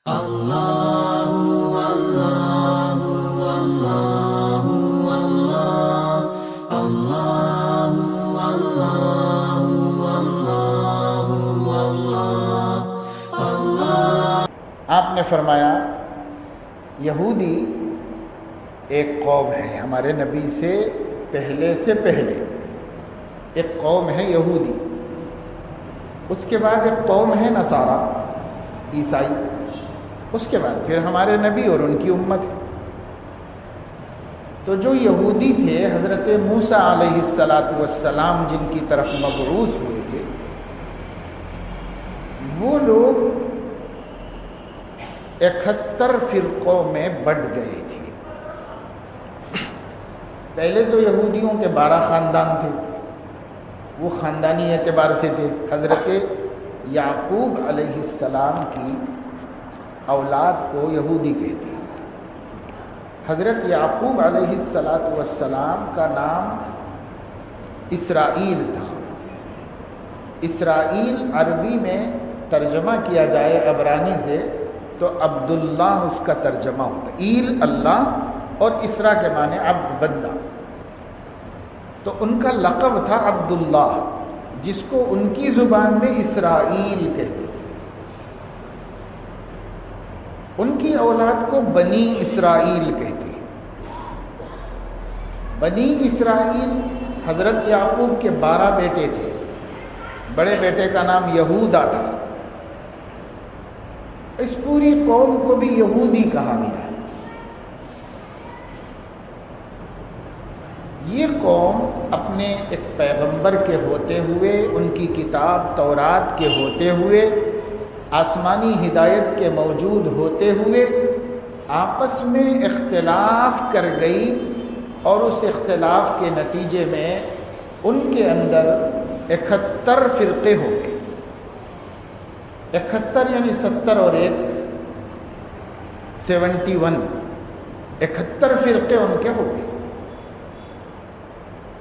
اللہ اللہ اللہ اللہ اللہ اللہ اللہ۔ آپ نے فرمایا یہودی ایک قوم ہے، ہمارے نبی سے پہلے ایک قوم ہے یہودی، اس کے بعد ایک قوم ہے نصارہ عیسائی، اس کے بعد پھر ہمارے نبی اور ان کی امت ہے۔ تو جو یہودی تھے حضرت موسیٰ علیہ السلام جن کی طرف مبعوث ہوئے تھے، وہ لوگ 71 فرقوں میں بٹ گئے تھے۔ پہلے تو یہودیوں کے 12 خاندان تھے، وہ خاندانی اعتبار سے تھے۔ حضرت یعقوب علیہ السلام کی اولاد کو یہودی کہتے ہیں۔ حضرت یعقوب علیہ السلام کا نام اسرائیل تھا۔ اسرائیل عربی میں ترجمہ کیا جائے عبرانی سے تو عبداللہ اس کا ترجمہ ہوتا ہے، ایل اللہ اور اسرا کے معنی عبد، بندہ۔ تو ان کا لقب تھا عبداللہ، جس کو ان کی زبان میں اسرائیل کہتے ہیں۔ ان کی اولاد کو بنی اسرائیل کہتے ہیں۔ بنی اسرائیل حضرت یعقوب کے 12 بیٹے تھے۔ بڑے بیٹے کا نام یہودا تھا۔ اس پوری قوم کو بھی یہودی کہا گیا ہے۔ یہ قوم اپنے ایک پیغمبر کے ہوتے ہوئے، ان کی کتاب تورات کے ہوتے ہوئے، آسمانی ہدایت کے موجود ہوتے ہوئے آپس میں اختلاف کر گئی، اور اس اختلاف کے نتیجے میں ان کے اندر 71 فرقے ہو گئے۔ 71 یعنی 70 اور 1 71، 71 فرقے ان کے ہو گئے۔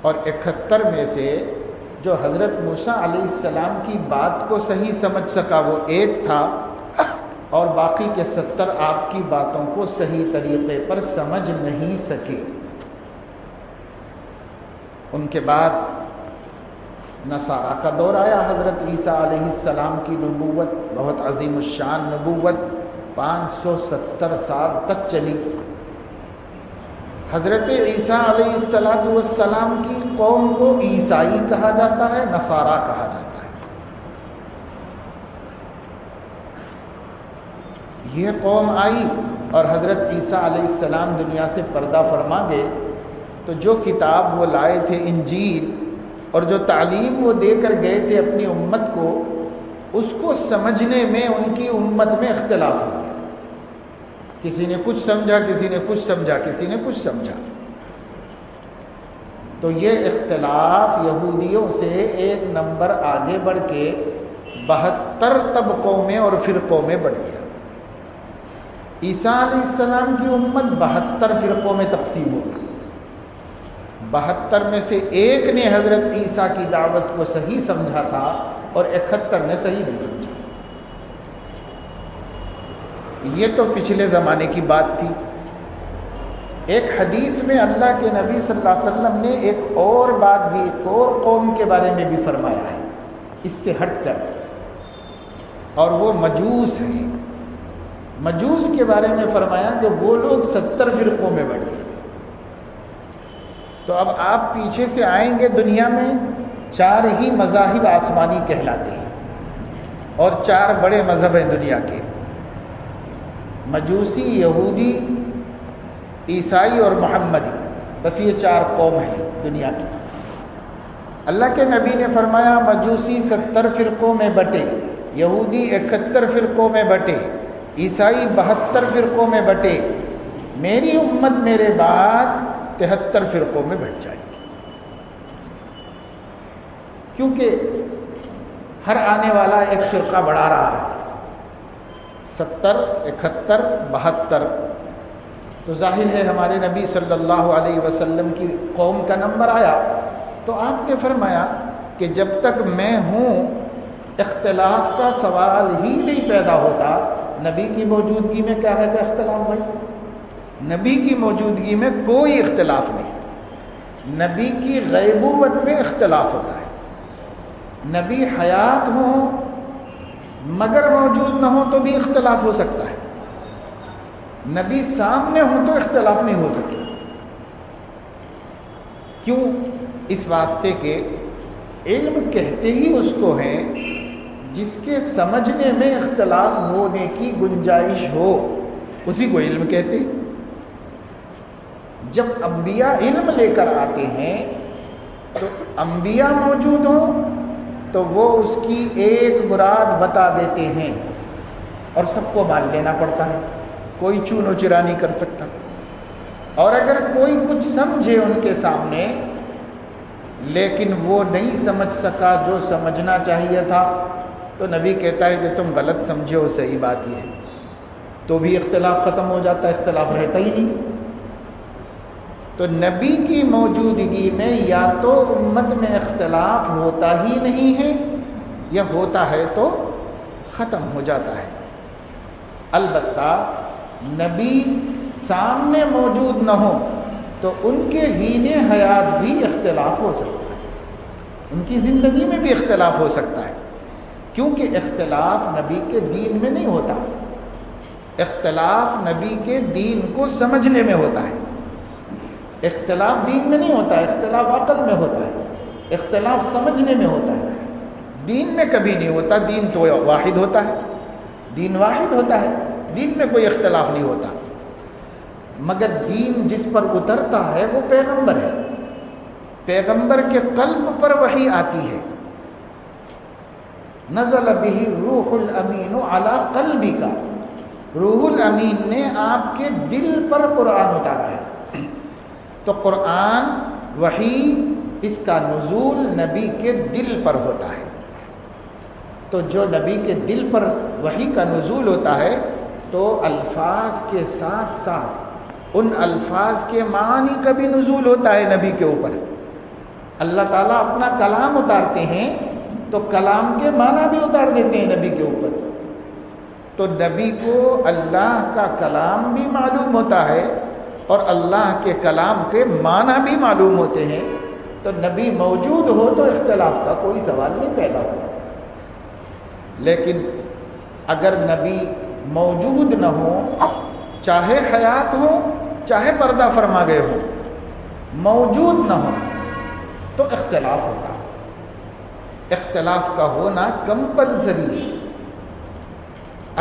اور 71 میں سے جو حضرت موسیٰ علیہ السلام کی بات کو صحیح سمجھ سکا وہ ایک تھا، اور باقی کے 70 آپ کی باتوں کو صحیح طریقے پر سمجھ نہیں سکے۔ ان کے بعد نصارہ کا دور آیا۔ حضرت عیسیٰ علیہ السلام کی نبوت بہت عظیم الشان نبوت 570 سال تک چلی۔ حضرت عیسیٰ علیہ السلام کی قوم کو عیسائی کہا جاتا ہے، نصارہ کہا جاتا ہے۔ یہ قوم آئی اور حضرت عیسیٰ علیہ السلام دنیا سے پردہ فرما گئے، تو جو کتاب وہ لائے تھے انجیل، اور جو تعلیم وہ دے کر گئے تھے اپنی امت کو، اس کو سمجھنے میں ان کی امت میں اختلاف ہو گیا۔ کسی نے کچھ سمجھا، کسی نے کچھ سمجھا، کسی نے کچھ سمجھا۔ تو یہ اختلاف یہودیوں سے ایک نمبر آگے بڑھ کے 72 طبقوں میں اور فرقوں میں بڑھ گیا۔ عیسیٰ علیہ السلام کی امت 72 فرقوں میں تقسیم ہو گئی۔ 72 میں سے ایک نے حضرت عیسیٰ کی دعوت کو صحیح سمجھا تھا، اور 71 نے صحیح نہیں سمجھا۔ یہ تو پچھلے زمانے کی بات تھی۔ ایک حدیث میں اللہ کے نبی صلی اللہ علیہ وسلم نے ایک اور بات بھی، ایک اور قوم کے بارے میں بھی فرمایا ہے اس سے ہٹ کر، اور وہ مجوس ہیں۔ مجوس کے بارے میں فرمایا کہ وہ لوگ 70 فرقوں میں بٹ گئے۔ تو اب آپ پیچھے سے آئیں گے، دنیا میں 4 ہی مذاہب آسمانی کہلاتے ہیں، اور 4 بڑے مذہب ہیں دنیا کے: مجوسی، یہودی، عیسائی اور محمدی۔ بس یہ 4 قوم ہیں دنیا کی۔ اللہ کے نبی نے فرمایا مجوسی 70 فرقوں میں بٹے، یہودی 71 فرقوں میں بٹے، عیسائی 72 فرقوں میں بٹے، میری امت میرے بعد 73 فرقوں میں بٹ جائے گی۔ کیونکہ ہر آنے والا ایک فرقہ بڑھا رہا ہے، 70، 71، 72۔ تو ظاہر ہے ہمارے نبی صلی اللہ علیہ وسلم کی قوم کا نمبر آیا، تو آپ نے فرمایا کہ جب تک میں ہوں اختلاف کا سوال ہی نہیں پیدا ہوتا، نبی کی موجودگی میں کیا ہے کہ اختلاف بھائی؟ نبی کی موجودگی میں کوئی اختلاف نہیں. نبی کی غیبوبت میں اختلاف ہوتا ہے. نبی حیات ہوں مگر موجود نہ ہو تو بھی اختلاف ہو سکتا ہے. نبی سامنے ہوں تو اختلاف نہیں ہو سکتا. کیوں؟ اس واسطے کہ علم کہتے ہی اس کو ہیں جس کے سمجھنے میں اختلاف ہونے کی گنجائش ہو، اسی کو علم کہتے ہیں. جب انبیاء علم لے کر آتے ہیں تو انبیاء موجود ہوں تو وہ اس کی ایک مراد بتا دیتے ہیں اور سب کو مان لینا پڑتا ہے، کوئی چون و چرا نہیں کر سکتا. اور اگر کوئی کچھ سمجھے ان کے سامنے لیکن وہ نہیں سمجھ سکا جو سمجھنا چاہیے تھا، تو نبی کہتا ہے کہ تم غلط سمجھے ہو، صحیح بات یہ ہے، تو بھی اختلاف ختم ہو جاتا ہے، اختلاف رہتا ہی نہیں. تو نبی کی موجودگی میں یا تو امت میں اختلاف ہوتا ہی نہیں ہے یا ہوتا ہے تو ختم ہو جاتا ہے. البتہ نبی سامنے موجود نہ ہو تو ان کے حین حیات بھی اختلاف ہو سکتا ہے، ان کی زندگی میں بھی اختلاف ہو سکتا ہے. کیونکہ اختلاف نبی کے دین میں نہیں ہوتا، اختلاف نبی کے دین کو سمجھنے میں ہوتا ہے. اختلاف دین میں نہیں ہوتا، اختلاف عقل میں ہوتا ہے، اختلاف سمجھنے میں ہوتا ہے. دین میں کبھی نہیں ہوتا، دین تو واحد ہوتا ہے، دین واحد ہوتا ہے، دین میں کوئی اختلاف نہیں ہوتا. مگر دین جس پر اترتا ہے وہ پیغمبر ہے، پیغمبر کے قلب پر وحی آتی ہے. نزل بہ الروح الامین علی قلبک، روح الامین نے آپ کے دل پر قرآن اتارا ہے. تو قرآن وحی اس کا نزول نبی کے دل پر ہوتا ہے. تو جو نبی کے دل پر وحی کا نزول ہوتا ہے تو الفاظ کے ساتھ ساتھ ان الفاظ کے معنی کا بھی نزول ہوتا ہے نبی کے اوپر. اللہ تعالیٰ اپنا کلام اتارتے ہیں تو کلام کے معنی بھی اتار دیتے ہیں نبی کے اوپر. تو نبی کو اللہ کا کلام بھی معلوم ہوتا ہے اور اللہ کے کلام کے معنی بھی معلوم ہوتے ہیں. تو نبی موجود ہو تو اختلاف کا کوئی سوال نہیں پیدا ہوتا. لیکن اگر نبی موجود نہ ہو، چاہے حیات ہو چاہے پردہ فرما گئے ہو، موجود نہ ہو تو اختلاف ہوگا. اختلاف کا ہونا کمپلسری ہے.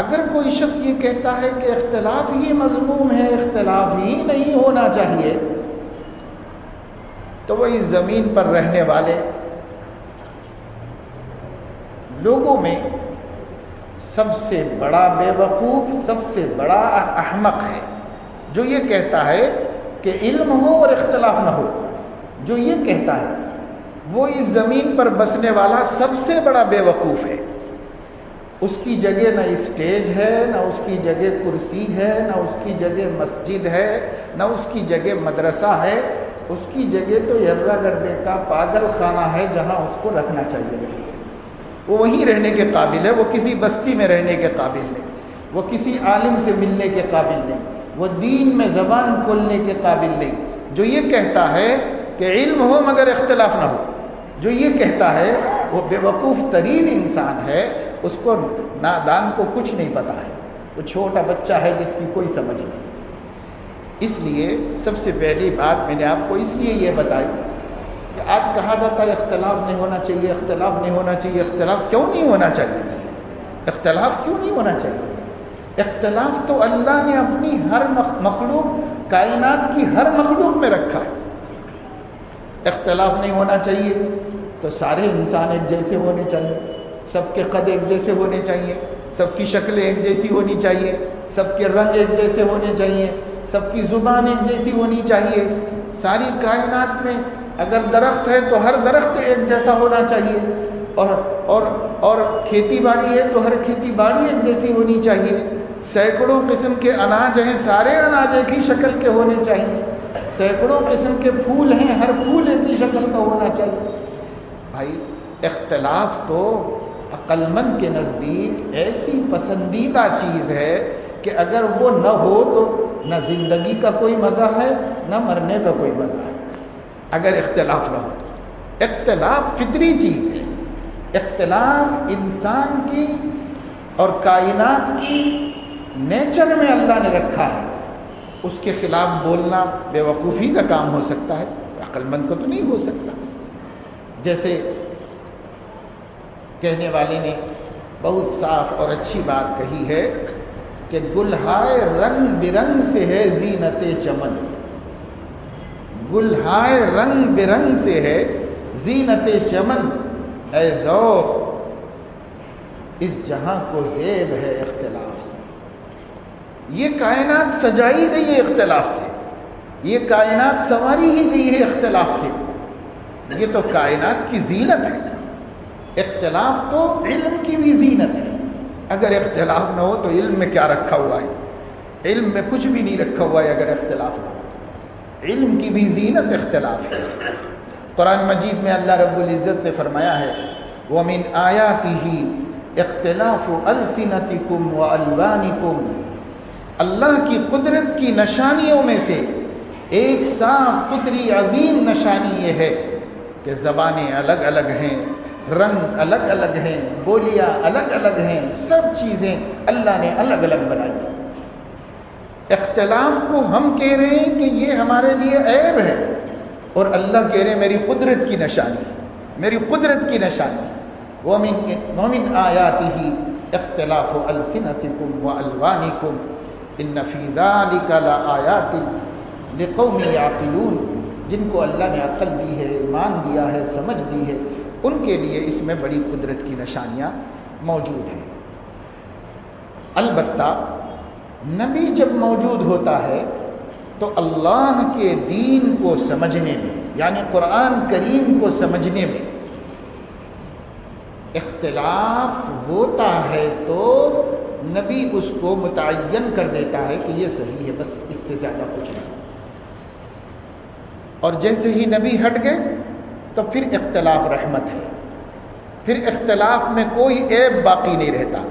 اگر کوئی شخص یہ کہتا ہے کہ اختلاف ہی مذموم ہے، اختلاف ہی نہیں ہونا چاہیے، تو وہ اس زمین پر رہنے والے لوگوں میں سب سے بڑا بے وقوف، سب سے بڑا احمق ہے جو یہ کہتا ہے کہ علم ہو اور اختلاف نہ ہو. جو یہ کہتا ہے وہ اس زمین پر بسنے والا سب سے بڑا بے وقوف ہے. اس کی جگہ نہ اسٹیج ہے، نہ اس کی جگہ کرسی ہے، نہ اس کی جگہ مسجد ہے، نہ اس کی جگہ مدرسہ ہے. اس کی جگہ تو یرا گڈے کا پاگل خانہ ہے جہاں اس کو رکھنا چاہیے. وہ وہیں رہنے کے قابل ہے، وہ کسی بستی میں رہنے کے قابل نہیں، وہ کسی عالم سے ملنے کے قابل نہیں، وہ دین میں زبان کھولنے کے قابل نہیں. جو یہ کہتا ہے کہ علم ہو مگر اختلاف نہ ہو، جو یہ کہتا ہے وہ بے وقوف ترین انسان ہے. اس کو نادان کو کچھ نہیں پتا ہے، وہ چھوٹا بچہ ہے جس کی کوئی سمجھ نہیں. اس لیے سب سے پہلی بات میں نے آپ کو اس لیے یہ بتائی کہ آج کہا جاتا ہے اختلاف نہیں ہونا چاہیے، اختلاف نہیں ہونا چاہیے. اختلاف کیوں نہیں ہونا چاہیے؟ اختلاف کیوں نہیں ہونا چاہیے؟ اختلاف تو اللہ نے اپنی ہر مخلوق، کائنات کی ہر مخلوق میں رکھا ہے. اختلاف نہیں ہونا چاہیے تو سارے انسان ایک جیسے ہونے چاہیے، سب کے قد ایک جیسے ہونے چاہیے، سب کی شکلیں ایک جیسی ہونی چاہیے، سب کے رنگ ایک جیسے ہونے چاہیے، سب کی زبان ایک جیسی ہونی چاہیے. ساری کائنات میں اگر درخت ہے تو ہر درخت ایک جیسا ہونا چاہیے، اور کھیتی باڑی ہے تو ہر کھیتی باڑی ایک جیسی ہونی چاہیے. سینکڑوں قسم کے اناج ہیں، سارے اناج ایک ہی شکل کے ہونے چاہیے. سینکڑوں قسم کے پھول ہیں، ہر پھول ایک ہی شکل کا ہونا چاہیے. بھائی اختلاف تو عقل مند کے نزدیک ایسی پسندیدہ چیز ہے کہ اگر وہ نہ ہو تو نہ زندگی کا کوئی مزہ ہے نہ مرنے کا کوئی مزہ ہے، اگر اختلاف نہ ہو تو۔ اختلاف فطری چیز ہے، اختلاف انسان کی اور کائنات کی نیچر میں اللہ نے رکھا ہے، اس کے خلاف بولنا بے وقوفی کا کام ہو سکتا ہے، عقل مند کو تو نہیں ہو سکتا۔ جیسے کہنے والے نے بہت صاف اور اچھی بات کہی ہے کہ گلہائے رنگ برنگ سے ہے زینت چمن، گلہائے رنگ برنگ سے ہے زینت چمن، اے ذوق اس جہاں کو زیب ہے اختلاف سے۔ یہ کائنات سجائی گئی ہے اختلاف سے، یہ کائنات سنواری ہی گئی ہے اختلاف سے، یہ تو کائنات کی زینت ہے۔ اختلاف تو علم کی بھی زینت ہے، اگر اختلاف نہ ہو تو علم میں کیا رکھا ہوا ہے؟ علم میں کچھ بھی نہیں رکھا ہوا ہے اگر اختلاف نہ ہو۔ علم کی بھی زینت اختلاف ہے۔ قرآن مجید میں اللہ رب العزت نے فرمایا ہے وَمِنْ آیَاتِهِ اختلاف السنتکم والوانکم، اللہ کی قدرت کی نشانیوں میں سے ایک صاف ستھری عظیم نشانی یہ ہے کہ زبانیں الگ الگ ہیں، رنگ الگ الگ ہیں، بولیاں الگ الگ ہیں، سب چیزیں اللہ نے الگ الگ بنائی۔ اختلاف کو ہم کہہ رہے ہیں کہ یہ ہمارے لیے عیب ہے، اور اللہ کہہ رہے ہیں میری قدرت کی نشانی، میری قدرت کی نشانی۔ وَمِنْ آيَاتِهِ اختلاف ألسنتكم وألوانكم إن في ذلك لآيات لقوم يعقلون، جن کو اللہ نے عقل دی ہے، ایمان دیا ہے، سمجھ دی ہے، ان کے لیے اس میں بڑی قدرت کی نشانیاں موجود ہیں۔ البتہ نبی جب موجود ہوتا ہے تو اللہ کے دین کو سمجھنے میں، یعنی قرآن کریم کو سمجھنے میں اختلاف ہوتا ہے تو نبی اس کو متعین کر دیتا ہے کہ یہ صحیح ہے، بس اس سے زیادہ کچھ نہیں۔ اور جیسے ہی نبی ہٹ گئے تو پھر اختلاف رحمت ہے، پھر اختلاف میں کوئی عیب باقی نہیں رہتا۔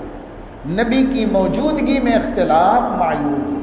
نبی کی موجودگی میں اختلاف معیوب ہے۔